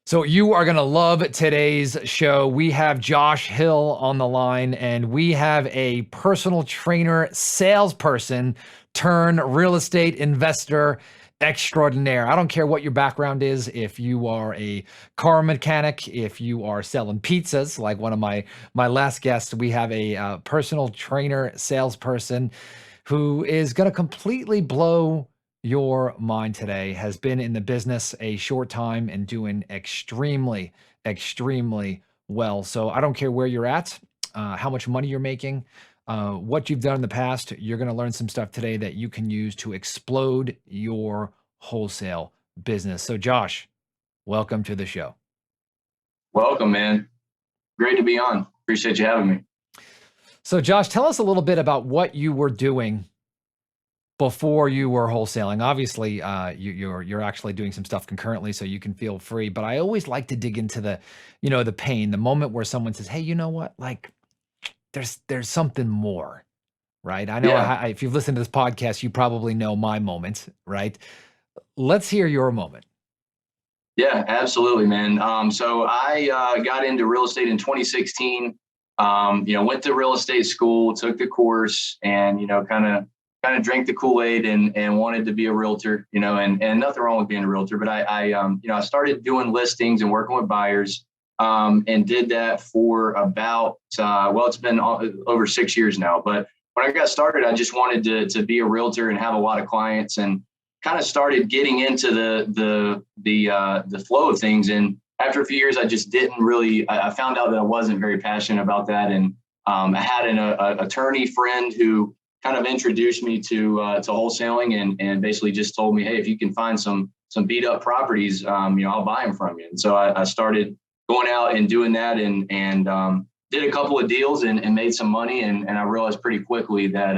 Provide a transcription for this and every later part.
So you are going to love today's show. We have Josh Hill on the line, and we have a personal trainer, salesperson, turn real estate investor extraordinaire. I don't care what your background is. If you are a car mechanic, if you are selling pizzas, like one of my last guests, we have a personal trainer, salesperson who is going to completely blow your mind today. Has been in the business a short time and doing extremely well. So I don't care where you're at, how much money you're making, what you've done in the past. You're going to learn some stuff today that you can use to explode your wholesale business. So Josh, welcome to the show. Welcome, man. Great to be on. Appreciate you having me. So Josh, tell us a little bit about what you were doing before you were wholesaling. Obviously, you're actually doing some stuff concurrently, so you can feel free. But I always like to dig into the pain, the moment where someone says, "Hey, you know what? Like, there's something more." Right? I know if you've listened to this podcast, you probably know my moment, right? Let's hear your moment. Yeah, absolutely, man. So I got into real estate in 2016. Went to real estate school, took the course, and kind of drank the Kool-Aid and wanted to be a realtor. And nothing wrong with being a realtor, but I started doing listings and working with buyers, and did that for about it's been over 6 years now. But when I got started, I just wanted to be a realtor and have a lot of clients, and kind of started getting into the flow of things. And after a few years, I just didn't really. I found out that I wasn't very passionate about that, and I had an attorney friend who kind of introduced me to wholesaling, and basically just told me, hey, if you can find some beat up properties, I'll buy them from you. And so I started going out and doing that, and did a couple of deals and made some money. And I realized pretty quickly that,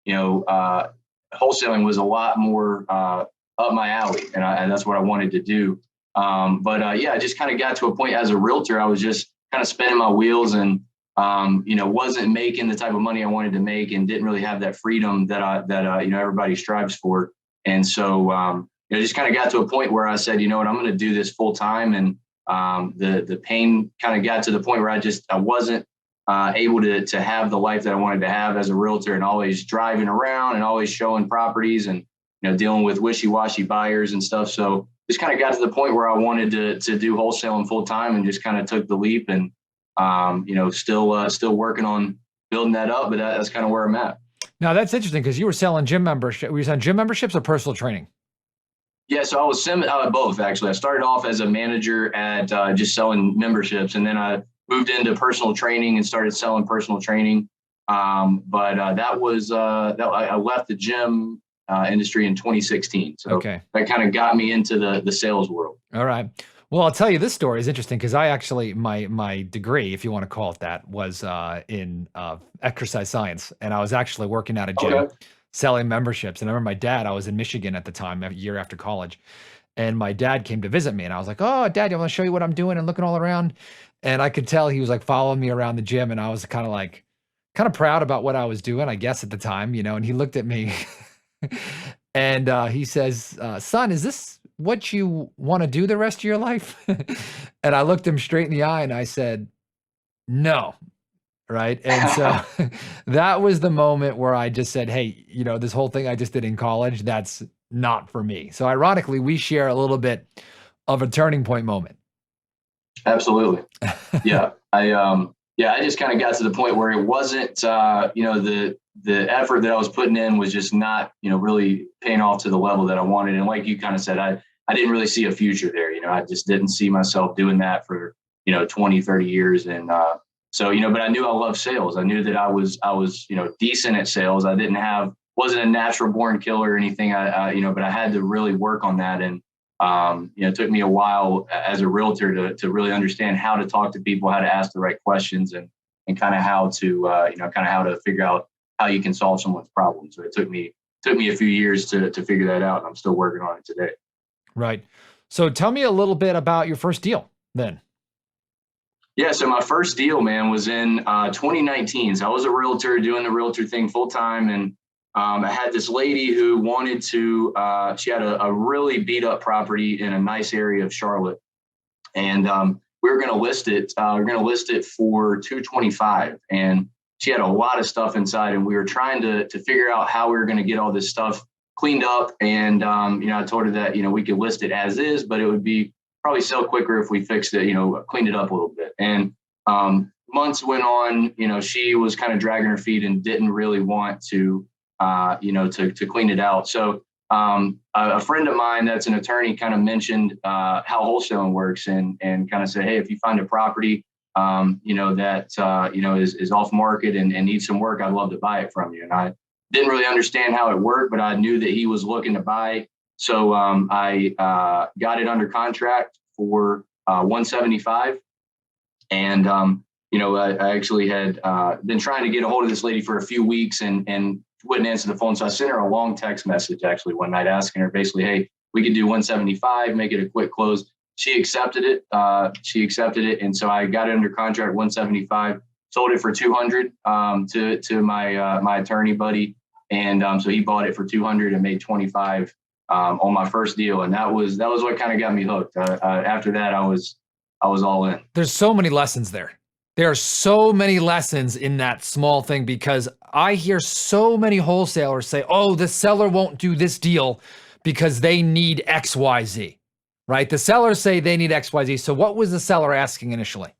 wholesaling was a lot more up my alley, and that's what I wanted to do. I just kind of got to a point as a realtor. I was just kind of spinning my wheels, and wasn't making the type of money I wanted to make, and didn't really have that freedom that everybody strives for. And so just kind of got to a point where I said, you know what, I'm going to do this full time. And the pain kind of got to the point where I wasn't able to have the life that I wanted to have as a realtor, and always driving around and always showing properties, and dealing with wishy-washy buyers and stuff. So just kind of got to the point where I wanted to do wholesaling full time, and just kind of took the leap, and still working on building that up, but that's kind of where I'm at. Now that's interesting, because you were selling gym membership. Were you selling gym memberships or personal training? Yeah, so I was both, actually. I started off as a manager at just selling memberships, and then I moved into personal training and started selling personal training. That was I left the gym industry in 2016. So that kind of got me into the sales world. All right. Well, I'll tell you, this story is interesting, because I actually, my degree, if you want to call it that, was in exercise science. And I was actually working at a gym selling memberships. And I remember my dad, I was in Michigan at the time, a year after college. And my dad came to visit me, and I was like, "Oh, Dad, I want to show you what I'm doing," and looking all around. And I could tell he was like following me around the gym. And I was kind of proud about what I was doing, I guess, at the time, and he looked at me and he says, "Son, is this what you want to do the rest of your life?" And I looked him straight in the eye and I said, "No." Right. And so that was the moment where I just said, "Hey, this whole thing I just did in college, that's not for me." So ironically, we share a little bit of a turning point moment. Absolutely. Yeah. I just kind of got to the point where it wasn't, the effort that I was putting in was just not, really paying off to the level that I wanted. And like you kind of said, I didn't really see a future there. I just didn't see myself doing that for, 20, 30 years. And but I knew I loved sales. I knew that I was, decent at sales. I wasn't a natural born killer or anything. But I had to really work on that. And, it took me a while as a realtor to really understand how to talk to people, how to ask the right questions, and kind of how to figure out how you can solve someone's problem. So it took me a few years to figure that out, and I'm still working on it today. Right. So tell me a little bit about your first deal then. Yeah. So my first deal, man, was in 2019. So I was a realtor doing the realtor thing full time. And I had this lady who she had a really beat up property in a nice area of Charlotte. and we were going to list it. We were going to list it for 225, and she had a lot of stuff inside, and we were trying to figure out how we were going to get all this stuff cleaned up. And I told her that we could list it as is, but it would be probably sell quicker if we fixed it, cleaned it up a little bit. And months went on. She was kind of dragging her feet and didn't really want to clean it out. So a friend of mine that's an attorney kind of mentioned how wholesaling works, and kind of said, hey, if you find a property that is off market and needs some work, I'd love to buy it from you. And I didn't really understand how it worked, but I knew that he was looking to buy. So I got it under contract for 175. And I actually had been trying to get a hold of this lady for a few weeks and wouldn't answer the phone. So I sent her a long text message actually one night asking her basically, hey, we could do 175, make it a quick close. She accepted it. And so I got it under contract 175, sold it for 200 to my attorney buddy. And so he bought it for 200 and made 25 on my first deal. And that was what kind of got me hooked. After that, I was all in. There's so many lessons there. There are so many lessons in that small thing, because I hear so many wholesalers say, oh, the seller won't do this deal because they need XYZ, right? The sellers say they need XYZ. So what was the seller asking initially?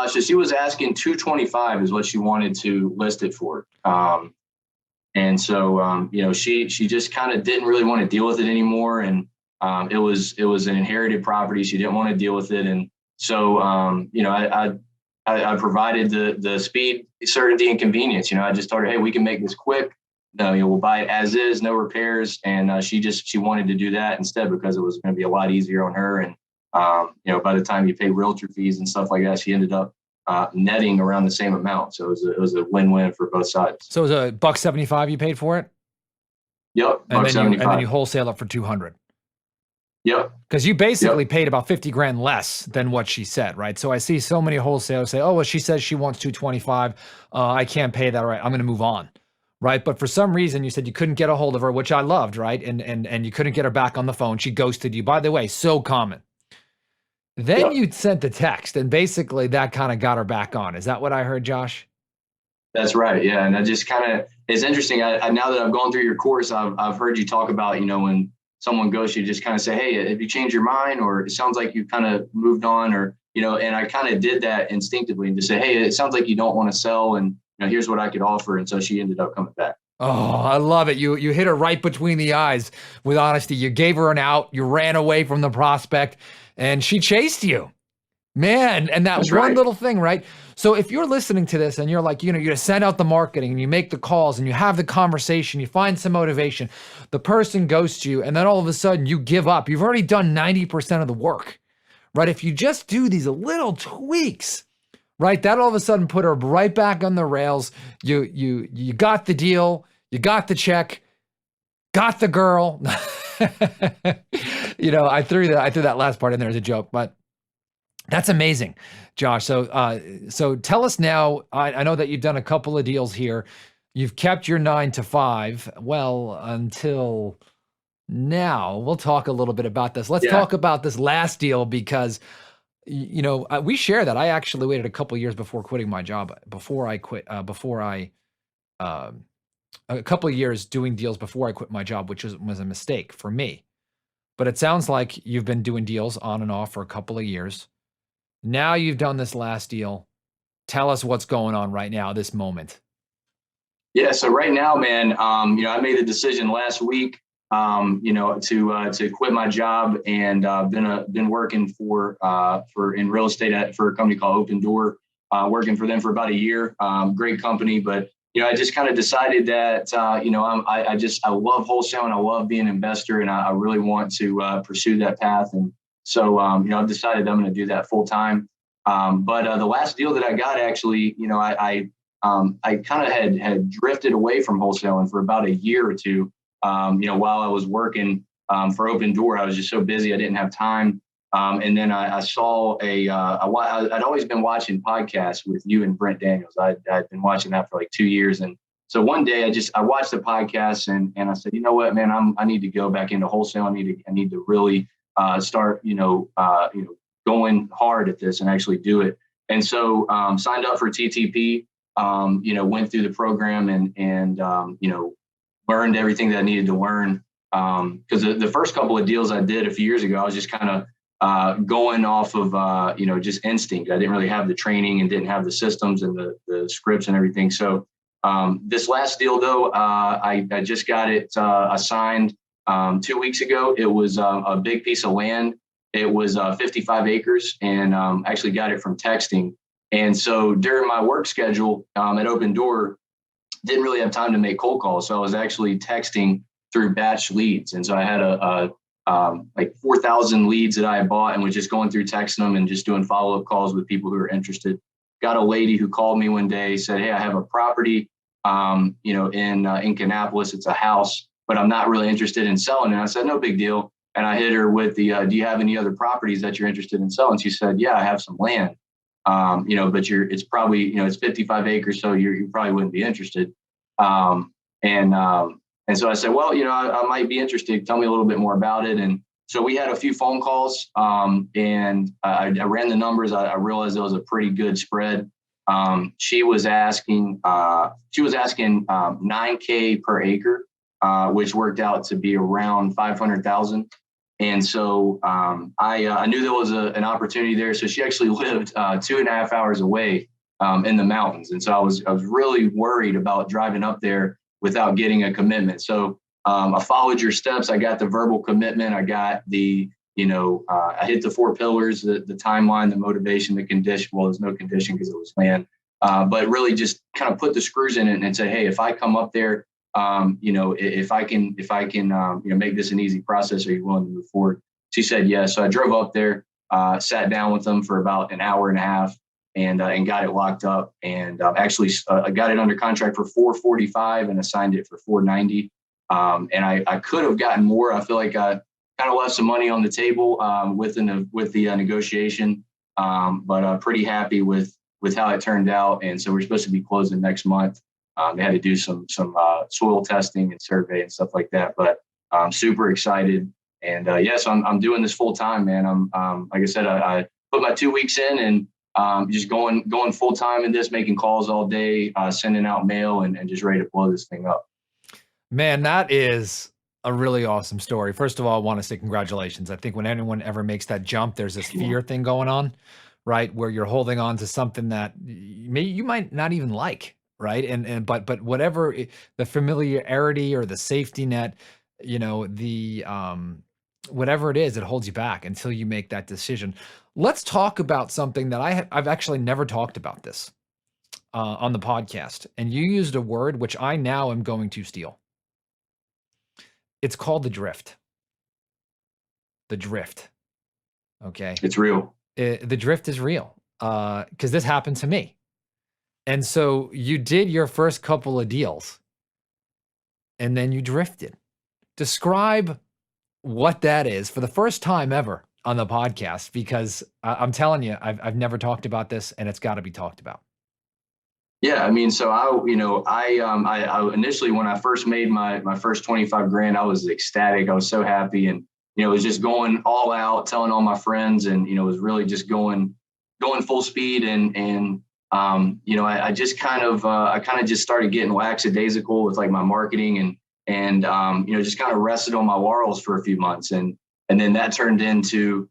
So she was asking 225 is what she wanted to list it for. And so, she just kind of didn't really want to deal with it anymore. And it was an inherited property. She didn't want to deal with it. And so, I provided the speed, certainty, and convenience. I just told her, hey, we can make this quick. We'll buy it as is, no repairs. And she wanted to do that instead because it was going to be a lot easier on her. And, by the time you pay realtor fees and stuff like that, she ended up netting around the same amount. So it was a win-win for both sides. So it was a $175 you paid for it? Yep. And then you wholesale it for 200. Yep. Because you basically paid about 50 grand less than what she said, right? So I see so many wholesalers say, oh, well, she says she wants 225. I can't pay that. All right, I'm going to move on. Right. But for some reason you said you couldn't get a hold of her, which I loved, right? And you couldn't get her back on the phone. She ghosted you. By the way, so common. Then you sent the text, and basically that kind of got her back on. Is that what I heard, Josh? That's right. Yeah. And I just it's interesting. I now that I've gone through your course, I've heard you talk about, when someone goes, you just kind of say, hey, have you changed your mind? Or it sounds like you kind of moved on, or, and I kind of did that instinctively and just say, hey, it sounds like you don't want to sell, and here's what I could offer. And so she ended up coming back. Oh, I love it. You hit her right between the eyes with honesty. You gave her an out. You ran away from the prospect, and she chased you, man. And that one little thing, right? So if you're listening to this and you're like, you send out the marketing and you make the calls and you have the conversation, you find some motivation, the person ghosts you, and then all of a sudden you give up. You've already done 90% of the work, right? If you just do these little tweaks, right, that all of a sudden put her right back on the rails. You got the deal, you got the check, got the girl. I threw that last part in there as a joke, but that's amazing, Josh. So tell us now. I know that you've done a couple of deals here. You've kept your 9 to 5. Well, until now. We'll talk a little bit about this. Let's talk about this last deal, because we share that. I actually waited a couple of years before quitting my job. A couple of years doing deals before I quit my job, which was a mistake for me. But it sounds like you've been doing deals on and off for a couple of years. Now you've done this last deal. Tell us what's going on right now, this moment. Yeah. So right now, man, I made a decision last week, to quit my job, and been working for in real estate for a company called Open Door, working for them for about a year. Great company, but I just kind of decided that I love wholesaling, I love being an investor, and I really want to pursue that path. And so I've decided I'm going to do that full time. But the last deal that I got, actually, I kind of had drifted away from wholesaling for about a year or two. While I was working for Open Door, I was just so busy, I didn't have time. And then I saw I'd always been watching podcasts with you and Brent Daniels. I'd been watching that for like 2 years. And so one day I watched the podcast, and I said, you know what, man, I need to go back into wholesale. I need to really start, going hard at this and actually do it. And so signed up for TTP, went through the program and learned everything that I needed to learn. Because the first couple of deals I did a few years ago, I was just kind of going off of, just instinct. I didn't really have the training and didn't have the systems and the scripts and everything. So this last deal, though, I just got it assigned 2 weeks ago. It was a big piece of land. It was 55 acres, and actually got it from texting. And so during my work schedule at Open Door, didn't really have time to make cold calls. So I was actually texting through batch leads. And so I had like 4,000 leads that I had bought and was just going through texting them and just doing follow-up calls with people who are interested. Got a lady who called me one day, said, "Hey, I have a property, in Kannapolis. It's a house, but I'm not really interested in selling." And I said, "No big deal." And I hit her with the, "Do you have any other properties that you're interested in selling?" She said, "Yeah, I have some land, but it's probably, it's 55 acres, so you probably wouldn't be interested." And so I said, "Well, I might be interested. Tell me a little bit more about it." And so we had a few phone calls, and I ran the numbers. I realized it was a pretty good spread. She was asking 9K per acre, which worked out to be around 500,000. And so I knew there was an opportunity there. So she actually lived 2.5 hours away in the mountains. And so I was really worried about driving up there without getting a commitment. So I followed your steps. I got the verbal commitment. I got the, I hit the 4 pillars, the timeline, the motivation, the condition. Well, there's no condition because it was land, but really just kind of put the screws in it and say, "Hey, if I come up there, if I can, make this an easy process, are you willing to move forward?" She said yes. So I drove up there, sat down with them for about an hour and a half, and got it locked up. And actually, I got it under contract for 445 and assigned it for 490. And I could have gotten more. I feel like I kind of left some money on the table with the negotiation, but pretty happy with how it turned out. And so we're supposed to be closing next month. They had to do some soil testing and survey and stuff like that, but I'm super excited. And yes, I'm doing this full time, man. I'm like I said, I put my 2 weeks in and just going full time in this, making calls all day, sending out mail, and just ready to blow this thing up. Man, that is a really awesome story. First of all, I want to say congratulations. I think when anyone ever makes that jump, there's this fear thing going on, right? Where you're holding on to something that you might not even like, right? But whatever the familiarity or the safety net, the whatever it is, it holds you back until you make that decision. Let's talk about something that I've actually never talked about this on the podcast, and you used a word which I now am going to steal. It's called the drift. The drift. Okay. It's real. The drift is real because this happened to me. And so you did your first couple of deals and then you drifted. Describe what that is for the first time ever on the podcast, because I'm telling you, I've never talked about this and it's got to be talked about. Yeah, I mean, so I initially, when I first made my first 25 grand, I was ecstatic. I was so happy, and it was just going all out, telling all my friends, and it was really just going full speed. And I just kind of just started getting lackadaisical with like my marketing, and just kind of rested on my laurels for a few months, and then that turned into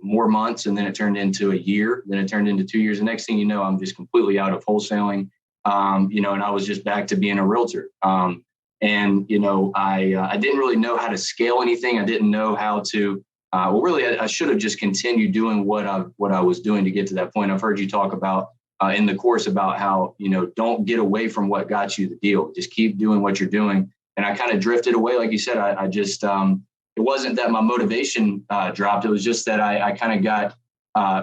more months, and then it turned into a year, then it turned into 2 years. The next thing you know, I'm just completely out of wholesaling, and I was just back to being a realtor. I didn't really know how to scale anything. I didn't know how to, I should have just continued doing what I was doing to get to that point. I've heard you talk about in the course about how, don't get away from what got you the deal. Just keep doing what you're doing. And I kind of drifted away. Like you said, I just, it wasn't that my motivation dropped. It was just that I kind of got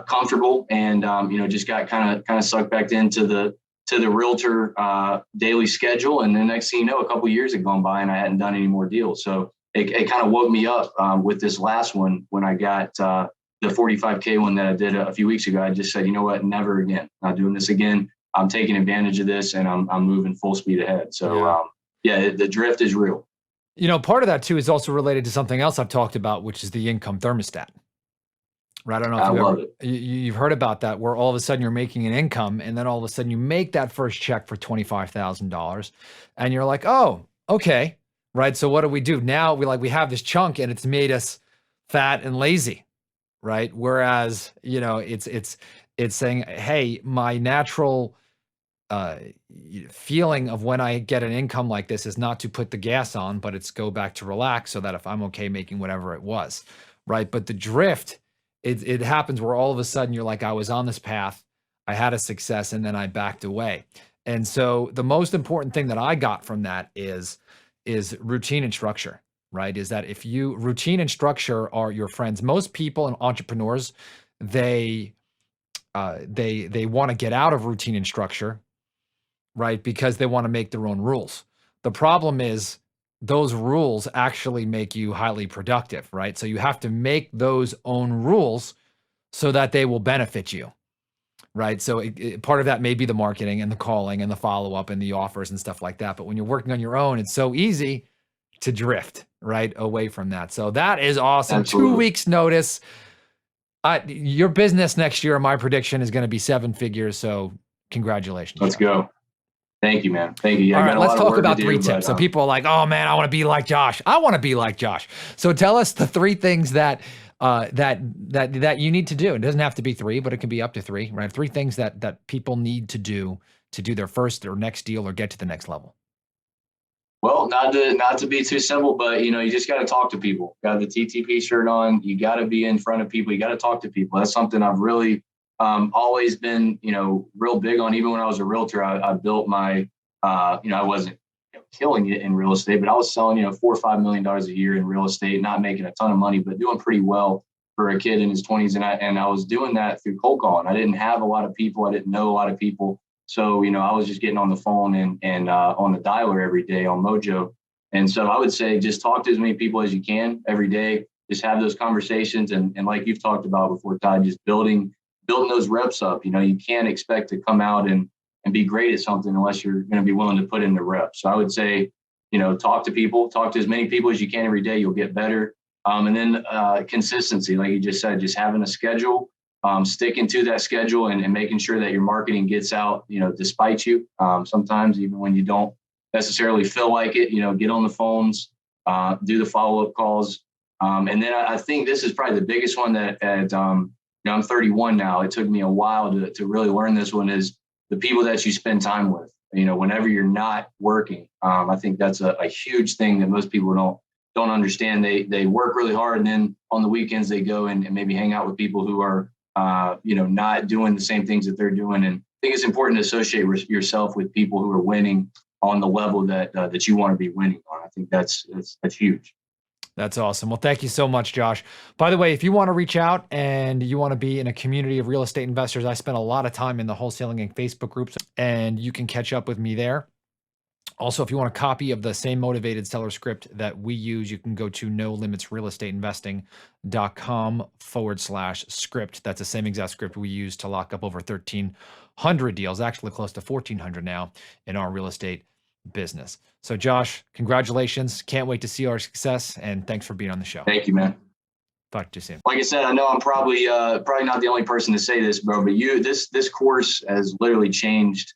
comfortable and just got kind of sucked back into the realtor daily schedule. And the next thing you know, a couple of years had gone by and I hadn't done any more deals. So it kind of woke me up with this last one when I got the 45K one that I did a few weeks ago. I just said, you know what, never again. Not doing this again. I'm taking advantage of this and I'm moving full speed ahead. So the drift is real. Part of that too is also related to something else I've talked about, which is the income thermostat. Right? I don't know if I love it. you've heard about that, where all of a sudden you're making an income, and then all of a sudden you make that first check for $25,000, and you're like, oh, okay, right. So what do we do now? We have this chunk, and it's made us fat and lazy, right? Whereas it's saying, hey, my natural uh feeling of when I get an income like this is not to put the gas on, but it's go back to relax, so that if I'm okay making whatever it was, right? But the drift, it happens where all of a sudden you're like, I was on this path, I had a success, and then I backed away. And so the most important thing that I got from that is routine and structure, right? Is that if you routine and structure are your friends. Most people and entrepreneurs, they they want to get out of routine and structure, right? Because they want to make their own rules. The problem is those rules actually make you highly productive, right? So you have to make those own rules so that they will benefit you, right? So part of that may be the marketing and the calling and the follow up and the offers and stuff like that. But when you're working on your own, it's so easy to drift right away from that. So that is awesome. Absolutely. 2 weeks notice. Your business next year, my prediction is going to be 7 figures. So congratulations. Let's go. Thank you, man. Thank you. Yeah, all right, let's talk about 3 tips. But, so people are like, oh man, I want to be like Josh. I want to be like Josh. So tell us the 3 things that you need to do. It doesn't have to be 3, but it can be up to 3, right? 3 things that people need to do their first or next deal or get to the next level. Well, not to be too simple, but you just got to talk to people. Got the TTP shirt on. You got to be in front of people. You got to talk to people. That's something I've really always been, real big on. Even when I was a realtor, I built my, I wasn't killing it in real estate, but I was selling, $4 or $5 million a year in real estate, not making a ton of money, but doing pretty well for a kid in his 20s. And I was doing that through cold calling. I didn't have a lot of people. I didn't know a lot of people. So, I was just getting on the phone and on the dialer every day on Mojo. And so I would say just talk to as many people as you can every day. Just have those conversations. And like you've talked about before, Todd, just building those reps up. You can't expect to come out and be great at something unless you're going to be willing to put in the reps. So I would say, talk to people, talk to as many people as you can every day. You'll get better. And then consistency, like you just said, just having a schedule. Sticking to that schedule and making sure that your marketing gets out, despite you. Sometimes even when you don't necessarily feel like it, get on the phones, do the follow-up calls. And then I think this is probably the biggest one that I'm 31 now. It took me a while to really learn this one, is the people that you spend time with, whenever you're not working. I think that's a huge thing that most people don't understand. They work really hard, and then on the weekends they go and maybe hang out with people who are not doing the same things that they're doing. And I think it's important to associate yourself with people who are winning on the level that you want to be winning on. I think that's huge. That's awesome. Well, thank you so much, Josh. By the way, if you want to reach out and you want to be in a community of real estate investors, I spent a lot of time in the wholesaling and Facebook groups, and you can catch up with me there. Also, if you want a copy of the same motivated seller script that we use, you can go to nolimitsrealestateinvesting.com/script. That's the same exact script we use to lock up over 1,300 deals, actually close to 1,400 now in our real estate business. So Josh, congratulations. Can't wait to see our success, and thanks for being on the show. Thank you, man. Talk to you soon. Like I said, I know I'm probably not the only person to say this, bro, but this course has literally changed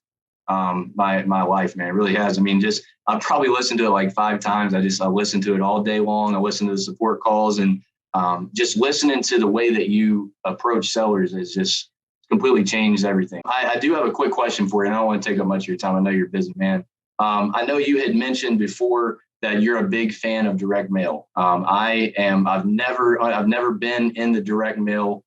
my life, man. It really has. I mean, I've probably listened to it like 5 times. I listened to it all day long. I listened to the support calls, and just listening to the way that you approach sellers has just completely changed everything. I do have a quick question for you, and I don't want to take up much of your time. I know you're a busy man. I know you had mentioned before that you're a big fan of direct mail. I am. I've never been in the direct mail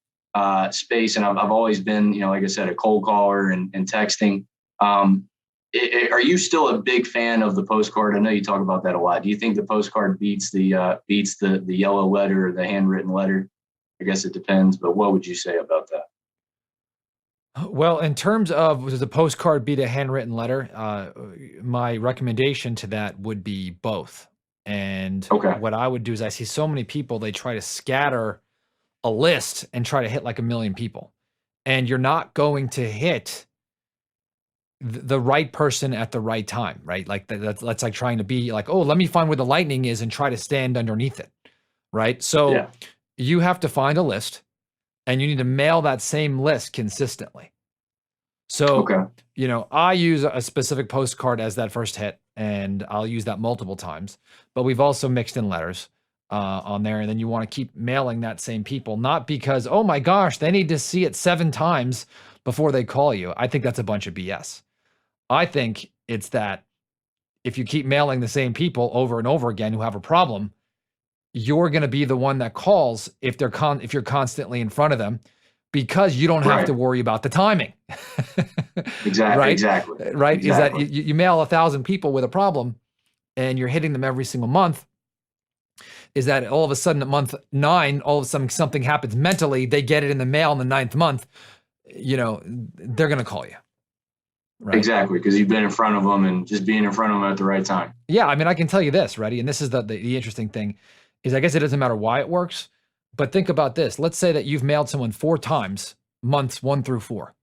space, and I've always been, like I said, a cold caller and texting. Are you still a big fan of the postcard? I know you talk about that a lot. Do you think the postcard beats the yellow letter or the handwritten letter? I guess it depends, but what would you say about that? Well, in terms of does the postcard beat a handwritten letter, my recommendation to that would be both. And what I would do is I see so many people, they try to scatter a list and try to hit like 1 million people. And you're not going to hit the right person at the right time, right? Like that's like trying to be like, oh, let me find where the lightning is and try to stand underneath it, right? So Yeah. you have to find a list and you need to mail that same list consistently. So, Okay. I use a specific postcard as that first hit, and I'll use that multiple times. But we've also mixed in letters on there, and then you want to keep mailing that same people, not because, oh my gosh, they need to see it 7 times before they call you. I think that's a bunch of BS. I think it's that if you keep mailing the same people over and over again who have a problem, you're going to be the one that calls if you're constantly in front of them, because you don't have Right. to worry about the timing. Exactly. Right? Exactly. Right? Is that Exactly. you mail 1,000 people with a problem and you're hitting them every single month. Is that all of a sudden at month 9, all of a sudden something happens mentally, they get it in the mail in the 9th month, they're going to call you. Right? Exactly. Because you've been in front of them, and just being in front of them at the right time. Yeah. I mean, I can tell you this, ready? And this is the interesting thing is, I guess it doesn't matter why it works, but think about this. Let's say that you've mailed someone 4 times, months 1 through 4,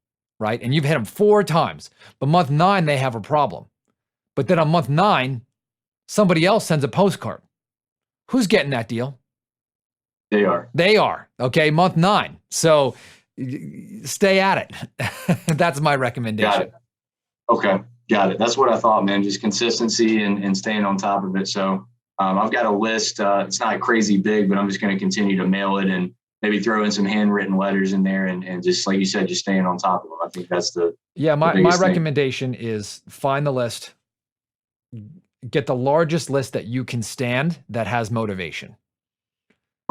right? And you've hit them 4 times, but month 9, they have a problem. But then on month 9, somebody else sends a postcard. Who's getting that deal? They are. They are. Okay. Month 9. So stay at it. That's my recommendation. Got it. Okay. Got it. That's what I thought, man. Just consistency and staying on top of it. So I've got a list. It's not crazy big, but I'm just going to continue to mail it and maybe throw in some handwritten letters in there, and just like you said, just staying on top of them. I think that's my recommendation is find the list, get the largest list that you can stand that has motivation.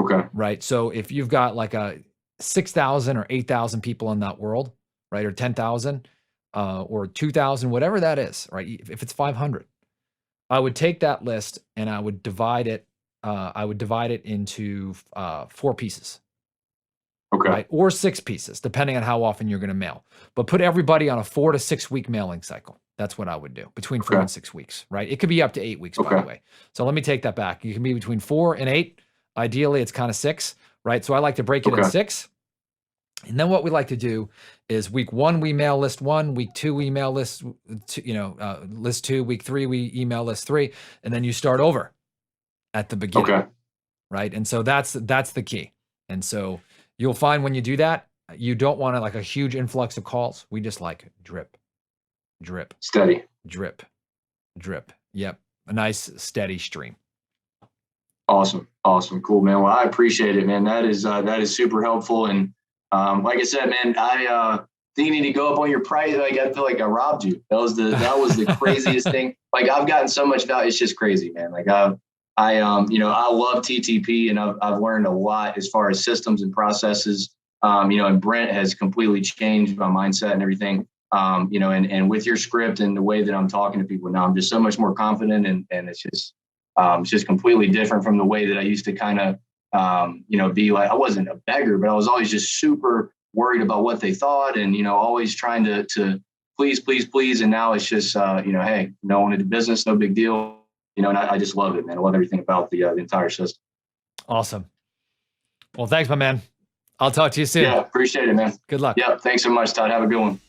Okay. Right. So if you've got like a 6,000 or 8,000 people in that world, right, or 10,000 or 2,000, whatever that is, right? If it's 500, I would take that list and I would divide it. I would divide it into 4 pieces. Okay. Right? Or 6 pieces, depending on how often you're going to mail. But put everybody on a 4 to 6 week mailing cycle. That's what I would do, between 4 and 6 weeks, right? It could be up to 8 weeks, by the way. So let me take that back. You can be between 4 and 8. Ideally, it's kind of 6, right? So I like to break it in 6. And then what we like to do is week 1, we mail list 1, week 2, we email list 2, list 2, week 3, we email list 3, and then you start over at the beginning. Okay. Right? And so that's the key. And so you'll find when you do that, you don't want like a huge influx of calls. We just like drip, drip, steady, drip, drip. Yep. A nice steady stream. Awesome. Awesome. Cool, man. Well, I appreciate it, man. That is super helpful. And like I said, man, I think you need to go up on your price. Like, I feel like I robbed you. That was the craziest thing. Like, I've gotten so much value. It's just crazy, man. Like I love TTP, and I've learned a lot as far as systems and processes. And Brent has completely changed my mindset and everything. And with your script and the way that I'm talking to people now, I'm just so much more confident, and it's just completely different from the way that I used to kind of, be like, I wasn't a beggar, but I was always just super worried about what they thought, and, always trying to please, please, please. And now it's just, hey, no one in the business, no big deal. And I just love it, man. I love everything about the entire system. Awesome. Well, thanks, my man. I'll talk to you soon. Yeah, appreciate it, man. Good luck. Yeah, thanks so much, Todd. Have a good one.